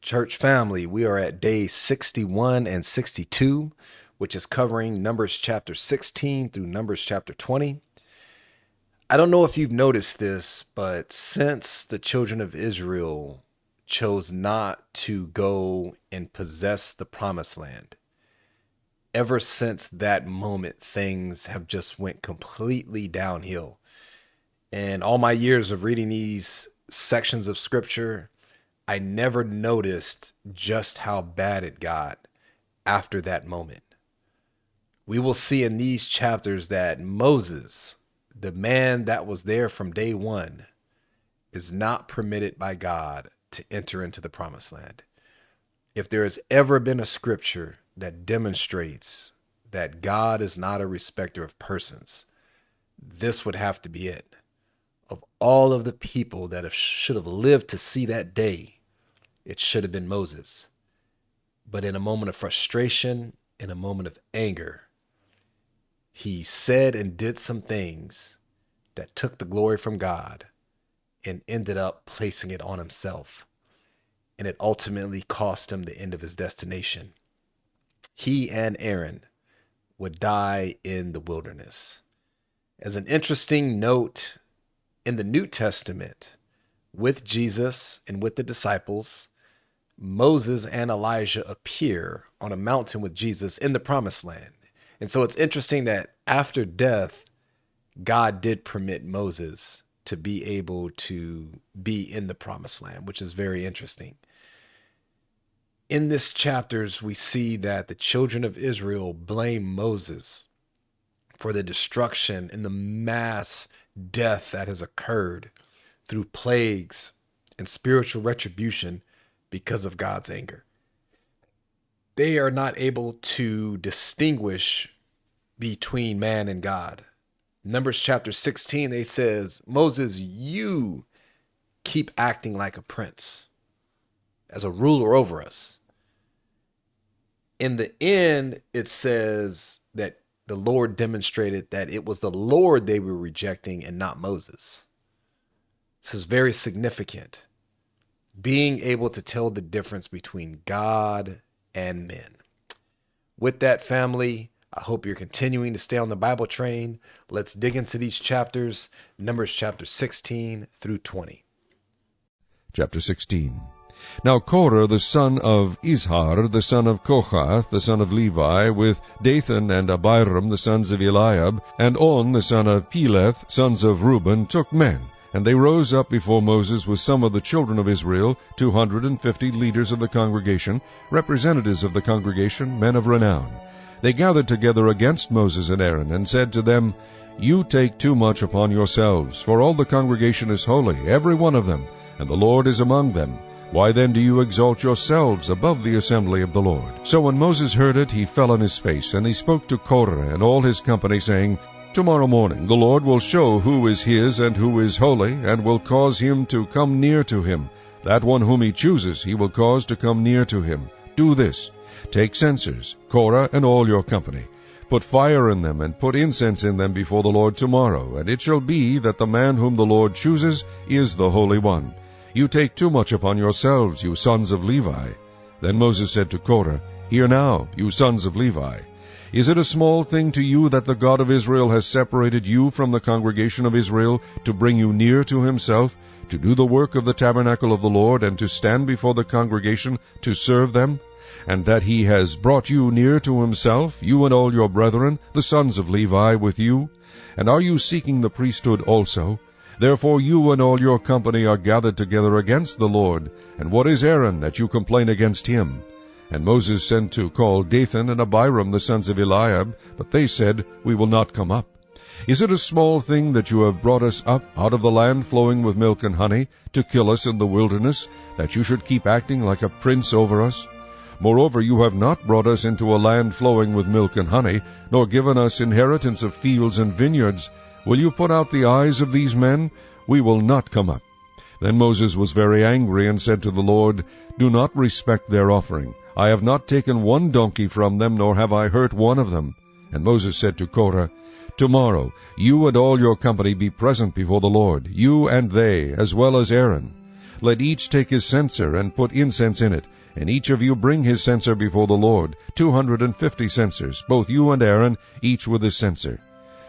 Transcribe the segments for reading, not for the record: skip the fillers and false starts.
Church family, we are at day 61 and 62, which is covering Numbers chapter 16 through Numbers chapter 20. I don't know if you've noticed this, but since the children of Israel chose not to go and possess the promised land, ever since that moment, things have just went completely downhill. In all my years of reading these sections of scripture, I never noticed just how bad it got after that moment. We will see in these chapters that Moses, the man that was there from day one, is not permitted by God to enter into the promised land. If there has ever been a scripture that demonstrates that God is not a respecter of persons, this would have to be it. Of all of the people that should have lived to see that day, it should have been Moses. But in a moment of frustration, in a moment of anger, he said and did some things that took the glory from God and ended up placing it on himself. And it ultimately cost him the end of his destination. He and Aaron would die in the wilderness. As an interesting note, in the New Testament, with Jesus and with the disciples, Moses and Elijah appear on a mountain with Jesus in the promised land. And so it's interesting that after death, God did permit Moses to be able to be in the promised land, which is very interesting. In this chapters, we see that the children of Israel blame Moses for the destruction and the mass death that has occurred through plagues and spiritual retribution because of God's anger. They are not able to distinguish between man and God. Numbers chapter 16, it says, Moses, you keep acting like a prince, as a ruler over us. In the end, it says that the Lord demonstrated that it was the Lord they were rejecting and not Moses. This is very significant. Being able to tell the difference between God and men. With that, family, I hope you're continuing to stay on the Bible train. Let's dig into these chapters, Numbers chapter 16 through 20. Chapter 16. Now Korah the son of Izhar, the son of Kohath, the son of Levi, with Dathan and Abiram, the sons of Eliab, and On, the son of Peleth, sons of Reuben, took men. And they rose up before Moses with some of the children of Israel, 250 leaders of the congregation, representatives of the congregation, men of renown. They gathered together against Moses and Aaron, and said to them, You take too much upon yourselves, for all the congregation is holy, every one of them, and the Lord is among them. Why then do you exalt yourselves above the assembly of the Lord? So when Moses heard it, he fell on his face, and he spoke to Korah and all his company, saying, Tomorrow morning the Lord will show who is his and who is holy, and will cause him to come near to him. That one whom he chooses he will cause to come near to him. Do this. Take censers, Korah and all your company. Put fire in them, and put incense in them before the Lord tomorrow, and it shall be that the man whom the Lord chooses is the Holy One. You take too much upon yourselves, you sons of Levi. Then Moses said to Korah, Hear now, you sons of Levi. Is it a small thing to you that the God of Israel has separated you from the congregation of Israel to bring you near to himself, to do the work of the tabernacle of the Lord, and to stand before the congregation to serve them? And that he has brought you near to himself, you and all your brethren, the sons of Levi, with you? And are you seeking the priesthood also? Therefore you and all your company are gathered together against the Lord. And what is Aaron, that you complain against him? And Moses sent to call Dathan and Abiram, the sons of Eliab, but they said, We will not come up. Is it a small thing that you have brought us up out of the land flowing with milk and honey, to kill us in the wilderness, that you should keep acting like a prince over us? Moreover, you have not brought us into a land flowing with milk and honey, nor given us inheritance of fields and vineyards. Will you put out the eyes of these men? We will not come up. Then Moses was very angry, and said to the Lord, Do not respect their offering. I have not taken one donkey from them, nor have I hurt one of them. And Moses said to Korah, Tomorrow you and all your company be present before the Lord, you and they, as well as Aaron. let each take his censer, and put incense in it, and each of you bring his censer before the Lord, 250 censers, both you and Aaron, each with his censer.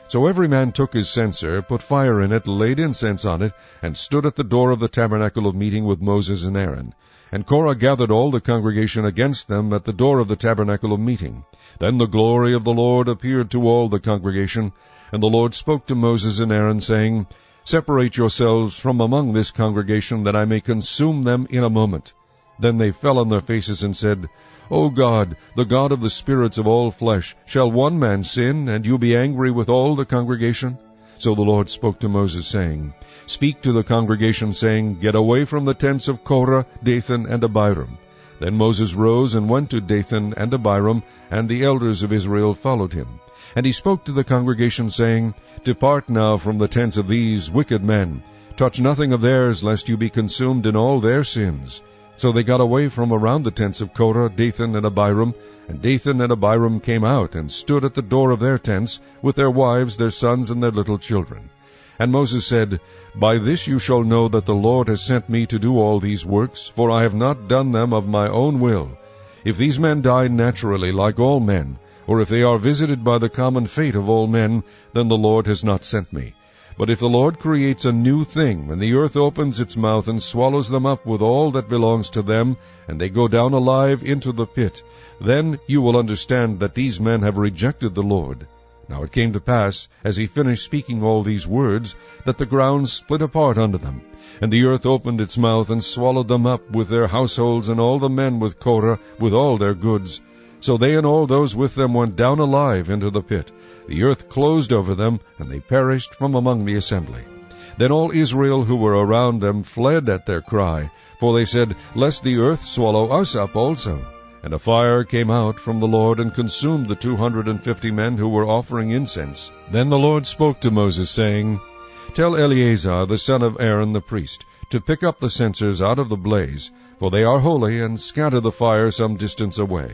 So every man took his censer, put fire in it, laid incense on it, and stood at the door of the tabernacle of meeting with Moses and Aaron. And Korah gathered all the congregation against them at the door of the tabernacle of meeting. Then the glory of the Lord appeared to all the congregation. And the Lord spoke to Moses and Aaron, saying, Separate yourselves from among this congregation, that I may consume them in a moment. Then they fell on their faces and said, O God, the God of the spirits of all flesh, shall one man sin, and you be angry with all the congregation? So the Lord spoke to Moses, saying, Speak to the congregation, saying, Get away from the tents of Korah, Dathan, and Abiram. Then Moses rose and went to Dathan and Abiram, and the elders of Israel followed him. And he spoke to the congregation, saying, Depart now from the tents of these wicked men. Touch nothing of theirs, lest you be consumed in all their sins. So they got away from around the tents of Korah, Dathan, and Abiram, and Dathan and Abiram came out, and stood at the door of their tents, with their wives, their sons, and their little children. And Moses said, By this you shall know that the Lord has sent me to do all these works, for I have not done them of my own will. If these men die naturally like all men, or if they are visited by the common fate of all men, then the Lord has not sent me. But if the Lord creates a new thing, and the earth opens its mouth and swallows them up with all that belongs to them, and they go down alive into the pit, then you will understand that these men have rejected the Lord. Now it came to pass, as he finished speaking all these words, that the ground split apart under them, and the earth opened its mouth and swallowed them up with their households, and all the men with Korah, with all their goods. So they and all those with them went down alive into the pit. The earth closed over them, and they perished from among the assembly. Then all Israel who were around them fled at their cry, for they said, Lest the earth swallow us up also. And a fire came out from the Lord, and consumed the 250 men who were offering incense. Then the Lord spoke to Moses, saying, Tell Eleazar the son of Aaron the priest, to pick up the censers out of the blaze, for they are holy, and scatter the fire some distance away.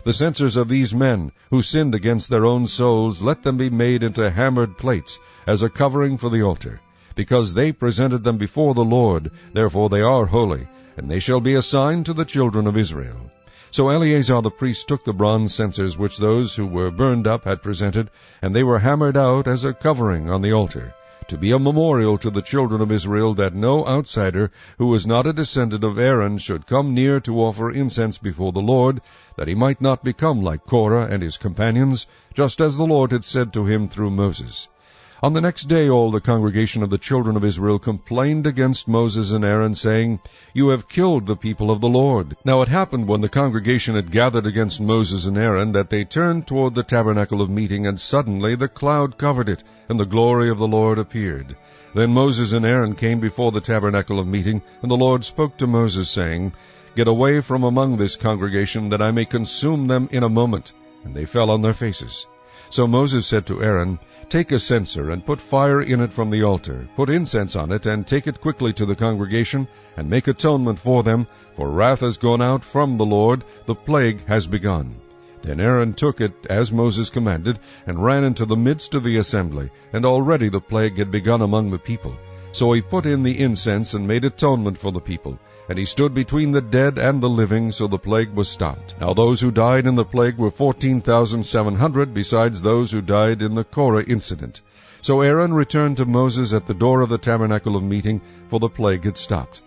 The censers of these men, who sinned against their own souls, let them be made into hammered plates, as a covering for the altar. Because they presented them before the Lord, therefore they are holy, and they shall be a sign to the children of Israel. So Eleazar the priest took the bronze censers which those who were burned up had presented, and they were hammered out as a covering on the altar, to be a memorial to the children of Israel, that no outsider who was not a descendant of Aaron should come near to offer incense before the Lord, that he might not become like Korah and his companions, just as the Lord had said to him through Moses. On the next day all the congregation of the children of Israel complained against Moses and Aaron, saying, You have killed the people of the Lord. Now it happened, when the congregation had gathered against Moses and Aaron, that they turned toward the tabernacle of meeting, and suddenly the cloud covered it, and the glory of the Lord appeared. Then Moses and Aaron came before the tabernacle of meeting, and the Lord spoke to Moses, saying, Get away from among this congregation, that I may consume them in a moment. And they fell on their faces. So Moses said to Aaron, Take a censer, and put fire in it from the altar. Put incense on it, and take it quickly to the congregation, and make atonement for them, for wrath has gone out from the Lord, the plague has begun. Then Aaron took it, as Moses commanded, and ran into the midst of the assembly, and already the plague had begun among the people. So he put in the incense, and made atonement for the people. And he stood between the dead and the living, so the plague was stopped. Now those who died in the plague were 14,700, besides those who died in the Korah incident. So Aaron returned to Moses at the door of the tabernacle of meeting, for the plague had stopped.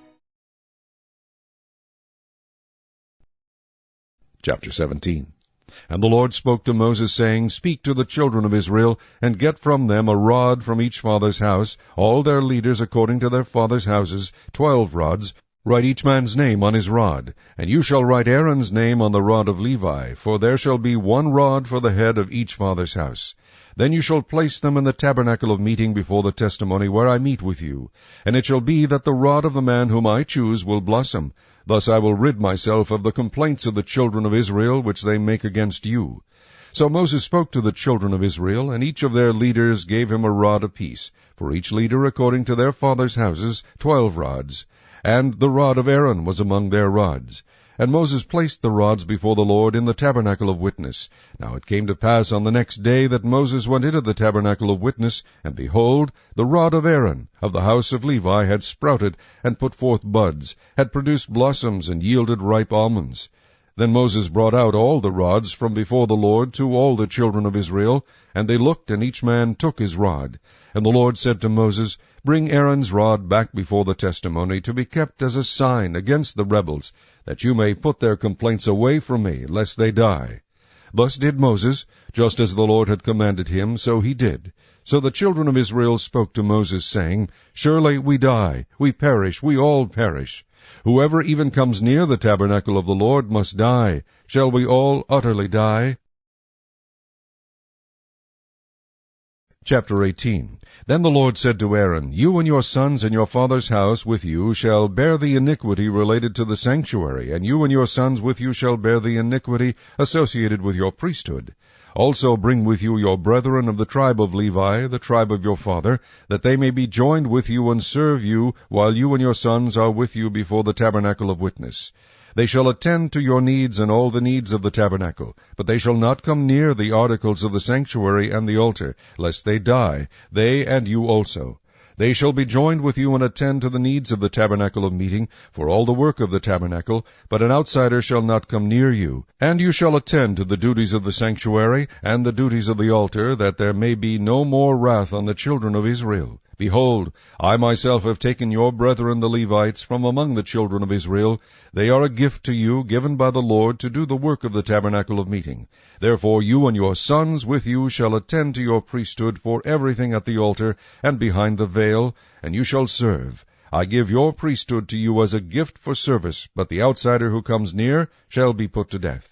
Chapter 17. And the Lord spoke to Moses, saying, Speak to the children of Israel, and get from them a rod from each father's house, all their leaders according to their fathers' houses, 12 rods. Write each man's name on his rod, and you shall write Aaron's name on the rod of Levi, for there shall be one rod for the head of each father's house. Then you shall place them in the tabernacle of meeting before the testimony where I meet with you. And it shall be that the rod of the man whom I choose will blossom. Thus I will rid myself of the complaints of the children of Israel, which they make against you. So Moses spoke to the children of Israel, and each of their leaders gave him a rod apiece, for each leader according to their fathers' houses, 12 rods. And the rod of Aaron was among their rods. And Moses placed the rods before the Lord in the tabernacle of witness. Now it came to pass on the next day that Moses went into the tabernacle of witness, and behold, the rod of Aaron of the house of Levi had sprouted, and put forth buds, had produced blossoms, and yielded ripe almonds. Then Moses brought out all the rods from before the Lord to all the children of Israel, and they looked, and each man took his rod. And the Lord said to Moses, Bring Aaron's rod back before the testimony, to be kept as a sign against the rebels, that you may put their complaints away from me, lest they die. Thus did Moses, just as the Lord had commanded him, so he did. So the children of Israel spoke to Moses, saying, Surely we die, we perish, we all perish. Whoever even comes near the tabernacle of the Lord must die. Shall we all utterly die? Chapter 18. Then the Lord said to Aaron, You and your sons and your father's house with you shall bear the iniquity related to the sanctuary, and you and your sons with you shall bear the iniquity associated with your priesthood. Also bring with you your brethren of the tribe of Levi, the tribe of your father, that they may be joined with you and serve you, while you and your sons are with you before the tabernacle of witness. They shall attend to your needs and all the needs of the tabernacle, but they shall not come near the articles of the sanctuary and the altar, lest they die, they and you also. They shall be joined with you and attend to the needs of the tabernacle of meeting, for all the work of the tabernacle, but an outsider shall not come near you. And you shall attend to the duties of the sanctuary and the duties of the altar, that there may be no more wrath on the children of Israel. Behold, I myself have taken your brethren the Levites from among the children of Israel. They are a gift to you, given by the Lord, to do the work of the tabernacle of meeting. Therefore you and your sons with you shall attend to your priesthood for everything at the altar and behind the veil, and you shall serve. I give your priesthood to you as a gift for service, but the outsider who comes near shall be put to death.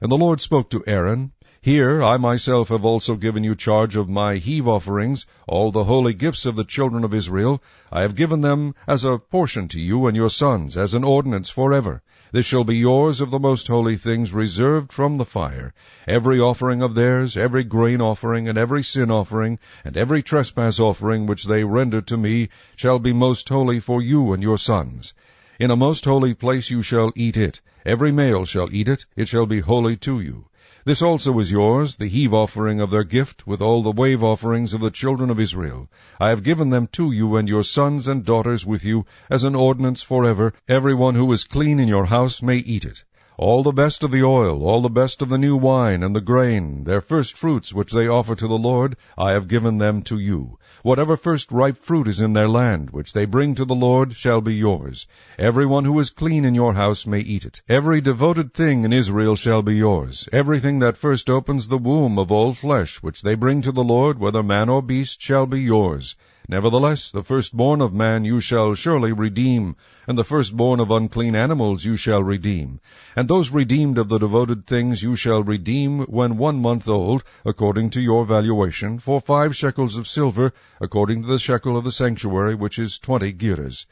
And the Lord spoke to Aaron, Here I myself have also given you charge of my heave offerings, all the holy gifts of the children of Israel. I have given them as a portion to you and your sons, as an ordinance forever. This shall be yours of the most holy things reserved from the fire. Every offering of theirs, every grain offering, and every sin offering, and every trespass offering which they render to me, shall be most holy for you and your sons. In a most holy place you shall eat it. Every male shall eat it. It shall be holy to you. This also is yours, the heave offering of their gift, with all the wave offerings of the children of Israel. I have given them to you and your sons and daughters with you, as an ordinance forever. Every one who is clean in your house may eat it. All the best of the oil, all the best of the new wine and the grain, their first fruits which they offer to the Lord, I have given them to you. Whatever first ripe fruit is in their land, which they bring to the Lord, shall be yours. Every one who is clean in your house may eat it. Every devoted thing in Israel shall be yours. Everything that first opens the womb of all flesh, which they bring to the Lord, whether man or beast, shall be yours. Nevertheless, the firstborn of man you shall surely redeem, and the firstborn of unclean animals you shall redeem. And those redeemed of the devoted things you shall redeem when 1 month old, according to your valuation, for 5 shekels of silver, according to the shekel of the sanctuary, which is 20 gerahs.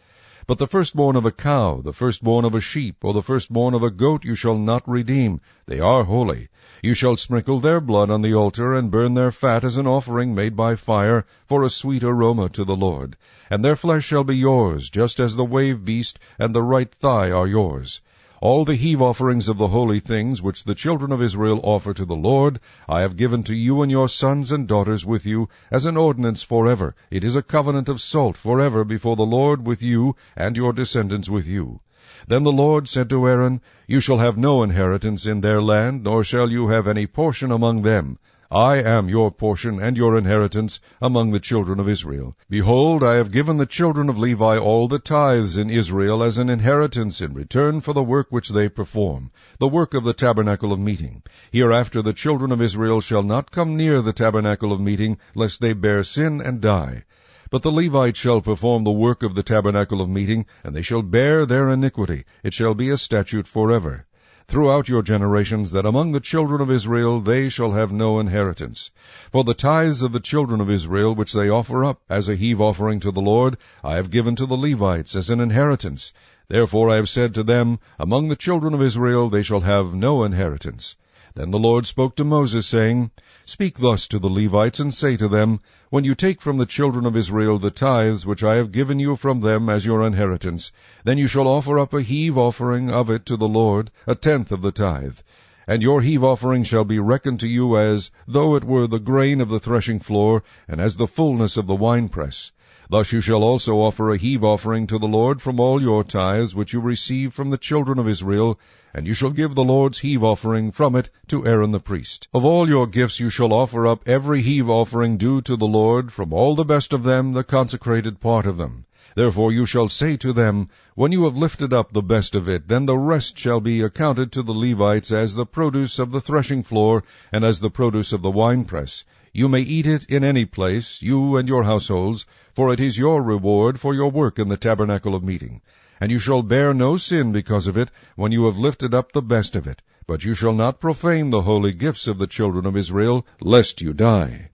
But the firstborn of a cow, the firstborn of a sheep, or the firstborn of a goat you shall not redeem. They are holy. You shall sprinkle their blood on the altar, and burn their fat as an offering made by fire, for a sweet aroma to the Lord. And their flesh shall be yours, just as the wave beast and the right thigh are yours. All the heave offerings of the holy things which the children of Israel offer to the Lord, I have given to you and your sons and daughters with you, as an ordinance forever. It is a covenant of salt forever before the Lord with you and your descendants with you. Then the Lord said to Aaron, You shall have no inheritance in their land, nor shall you have any portion among them. I am your portion and your inheritance among the children of Israel. Behold, I have given the children of Levi all the tithes in Israel as an inheritance in return for the work which they perform, the work of the tabernacle of meeting. Hereafter the children of Israel shall not come near the tabernacle of meeting, lest they bear sin and die. But the Levites shall perform the work of the tabernacle of meeting, and they shall bear their iniquity. It shall be a statute forever. Throughout your generations, that among the children of Israel they shall have no inheritance. For the tithes of the children of Israel, which they offer up as a heave offering to the Lord, I have given to the Levites as an inheritance. Therefore I have said to them, Among the children of Israel they shall have no inheritance. Then the Lord spoke to Moses, saying, Speak thus to the Levites, and say to them, When you take from the children of Israel the tithes which I have given you from them as your inheritance, then you shall offer up a heave offering of it to the Lord, 1/10 of the tithe. And your heave offering shall be reckoned to you as though it were the grain of the threshing floor, and as the fullness of the winepress. Thus you shall also offer a heave offering to the Lord from all your tithes which you receive from the children of Israel, and you shall give the Lord's heave offering from it to Aaron the priest. Of all your gifts you shall offer up every heave offering due to the Lord, from all the best of them, the consecrated part of them. Therefore you shall say to them, When you have lifted up the best of it, then the rest shall be accounted to the Levites as the produce of the threshing floor, and as the produce of the winepress. You may eat it in any place, you and your households, for it is your reward for your work in the tabernacle of meeting. And you shall bear no sin because of it, when you have lifted up the best of it. But you shall not profane the holy gifts of the children of Israel, lest you die.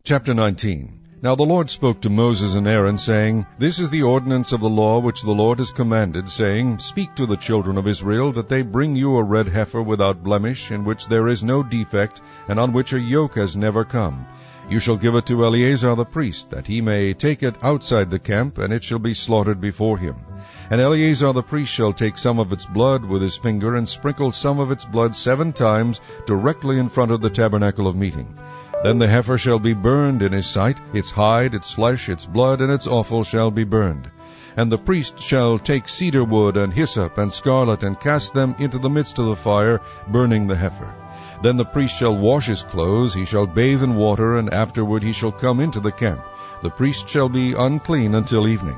Chapter 19. Now the Lord spoke to Moses and Aaron, saying, This is the ordinance of the law which the Lord has commanded, saying, Speak to the children of Israel, that they bring you a red heifer without blemish, in which there is no defect, and on which a yoke has never come. You shall give it to Eleazar the priest, that he may take it outside the camp, and it shall be slaughtered before him. And Eleazar the priest shall take some of its blood with his finger, and sprinkle some of its blood 7 times directly in front of the tabernacle of meeting. Then the heifer shall be burned in his sight, its hide, its flesh, its blood, and its offal shall be burned. And the priest shall take cedar wood and hyssop and scarlet, and cast them into the midst of the fire, burning the heifer. Then the priest shall wash his clothes, he shall bathe in water, and afterward he shall come into the camp. The priest shall be unclean until evening.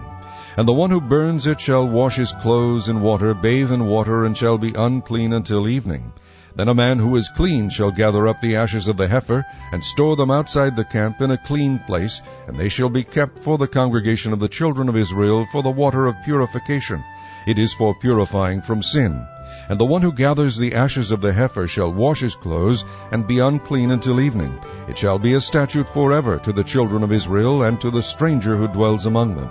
And the one who burns it shall wash his clothes in water, bathe in water, and shall be unclean until evening. Then a man who is clean shall gather up the ashes of the heifer, and store them outside the camp in a clean place, and they shall be kept for the congregation of the children of Israel for the water of purification. It is for purifying from sin. And the one who gathers the ashes of the heifer shall wash his clothes, and be unclean until evening. It shall be a statute forever to the children of Israel, and to the stranger who dwells among them.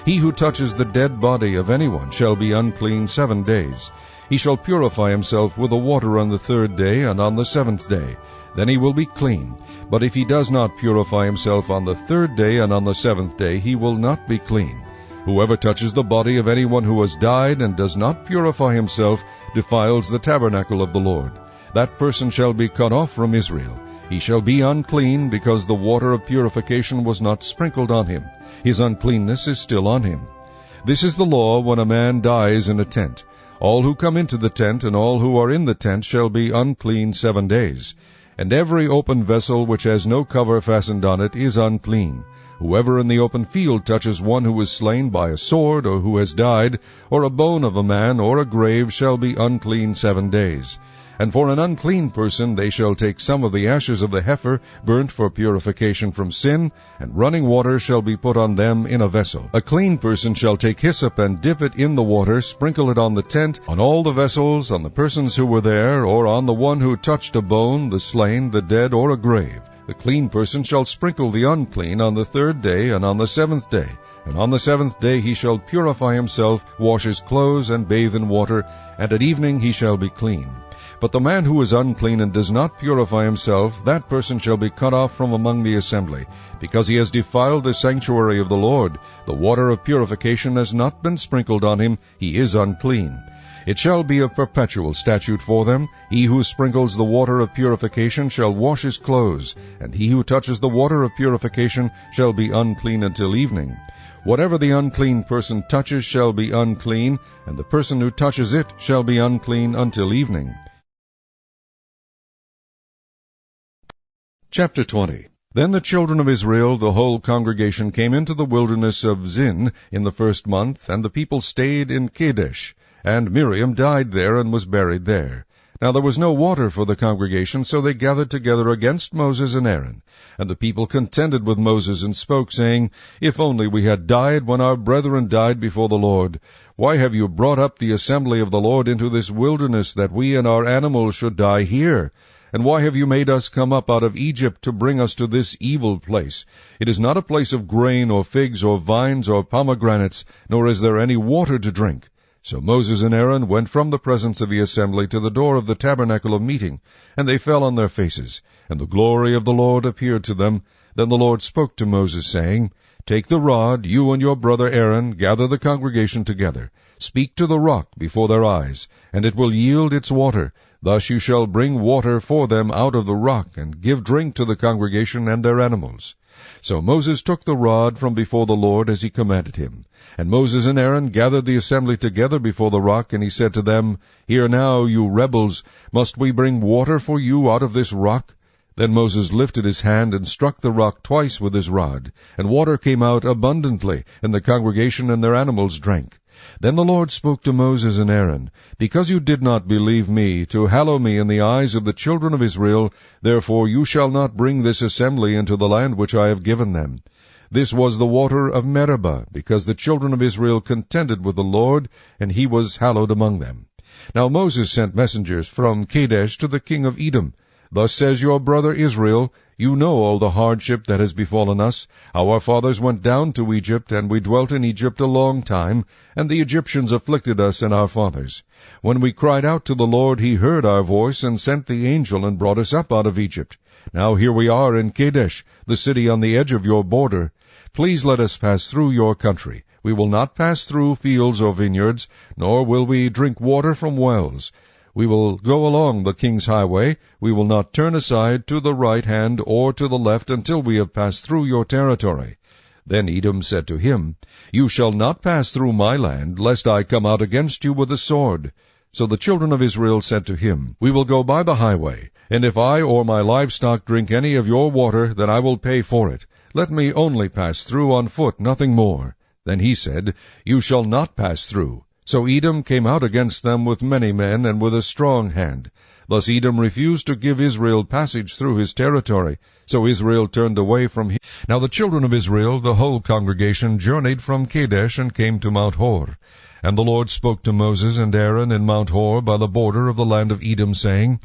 He who touches the dead body of anyone shall be unclean 7 days. He shall purify himself with the water on the 3rd day and on the 7th day. Then he will be clean. But if he does not purify himself on the 3rd day and on the 7th day, he will not be clean. Whoever touches the body of anyone who has died and does not purify himself defiles the tabernacle of the Lord. That person shall be cut off from Israel. He shall be unclean, because the water of purification was not sprinkled on him. His uncleanness is still on him. This is the law when a man dies in a tent. All who come into the tent and all who are in the tent shall be unclean 7 days. And every open vessel which has no cover fastened on it is unclean. Whoever in the open field touches one who is slain by a sword, or who has died, or a bone of a man, or a grave, shall be unclean 7 days. And for an unclean person they shall take some of the ashes of the heifer, burnt for purification from sin, and running water shall be put on them in a vessel. A clean person shall take hyssop and dip it in the water, sprinkle it on the tent, on all the vessels, on the persons who were there, or on the one who touched a bone, the slain, the dead, or a grave. The clean person shall sprinkle the unclean on the 3rd day and on the 7th day. And on the 7th day he shall purify himself, wash his clothes, and bathe in water, and at evening he shall be clean. But the man who is unclean and does not purify himself, that person shall be cut off from among the assembly, because he has defiled the sanctuary of the Lord. The water of purification has not been sprinkled on him, he is unclean. It shall be a perpetual statute for them. He who sprinkles the water of purification shall wash his clothes, and he who touches the water of purification shall be unclean until evening. Whatever the unclean person touches shall be unclean, and the person who touches it shall be unclean until evening. Chapter 20. Then the children of Israel, the whole congregation, came into the wilderness of Zin in the 1st month, and the people stayed in Kadesh. And Miriam died there and was buried there. Now there was no water for the congregation, so they gathered together against Moses and Aaron. And the people contended with Moses and spoke, saying, If only we had died when our brethren died before the Lord. Why have you brought up the assembly of the Lord into this wilderness, that we and our animals should die here? And why have you made us come up out of Egypt to bring us to this evil place? It is not a place of grain or figs or vines or pomegranates, nor is there any water to drink. So Moses and Aaron went from the presence of the assembly to the door of the tabernacle of meeting, and they fell on their faces, and the glory of the Lord appeared to them. Then the Lord spoke to Moses, saying, Take the rod, you and your brother Aaron, gather the congregation together. Speak to the rock before their eyes, and it will yield its water. Thus you shall bring water for them out of the rock, and give drink to the congregation and their animals. So Moses took the rod from before the Lord as he commanded him. And Moses and Aaron gathered the assembly together before the rock, and he said to them, Hear now, you rebels, must we bring water for you out of this rock? Then Moses lifted his hand and struck the rock twice with his rod, and water came out abundantly, and the congregation and their animals drank. Then the Lord spoke to Moses and Aaron, Because you did not believe me, to hallow me in the eyes of the children of Israel, therefore you shall not bring this assembly into the land which I have given them. This was the water of Meribah, because the children of Israel contended with the Lord, and he was hallowed among them. Now Moses sent messengers from Kadesh to the king of Edom. Thus says your brother Israel, You know all the hardship that has befallen us. How our fathers went down to Egypt, and we dwelt in Egypt a long time, and the Egyptians afflicted us and our fathers. When we cried out to the Lord, he heard our voice, and sent the angel, and brought us up out of Egypt. Now here we are in Kadesh, the city on the edge of your border. Please let us pass through your country. We will not pass through fields or vineyards, nor will we drink water from wells. We will go along the king's highway. We will not turn aside to the right hand or to the left until we have passed through your territory. Then Edom said to him, You shall not pass through my land, lest I come out against you with a sword. So the children of Israel said to him, We will go by the highway, and if I or my livestock drink any of your water, then I will pay for it. Let me only pass through on foot, nothing more. Then he said, You shall not pass through. So Edom came out against them with many men and with a strong hand. Thus Edom refused to give Israel passage through his territory. So Israel turned away from him. Now the children of Israel, the whole congregation, journeyed from Kadesh and came to Mount Hor. And the Lord spoke to Moses and Aaron in Mount Hor by the border of the land of Edom, saying,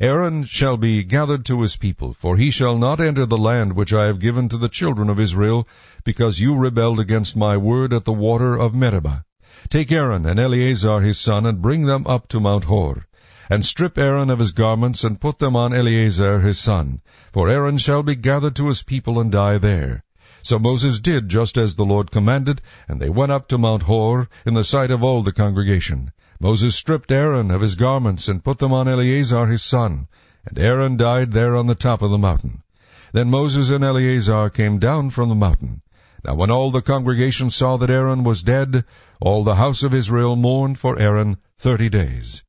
Aaron shall be gathered to his people, for he shall not enter the land which I have given to the children of Israel, because you rebelled against my word at the water of Meribah. Take Aaron and Eleazar his son, and bring them up to Mount Hor. And strip Aaron of his garments, and put them on Eleazar his son. For Aaron shall be gathered to his people, and die there. So Moses did just as the Lord commanded, and they went up to Mount Hor, in the sight of all the congregation. Moses stripped Aaron of his garments, and put them on Eleazar his son. And Aaron died there on the top of the mountain. Then Moses and Eleazar came down from the mountain. Now when all the congregation saw that Aaron was dead, all the house of Israel mourned for Aaron 30 days.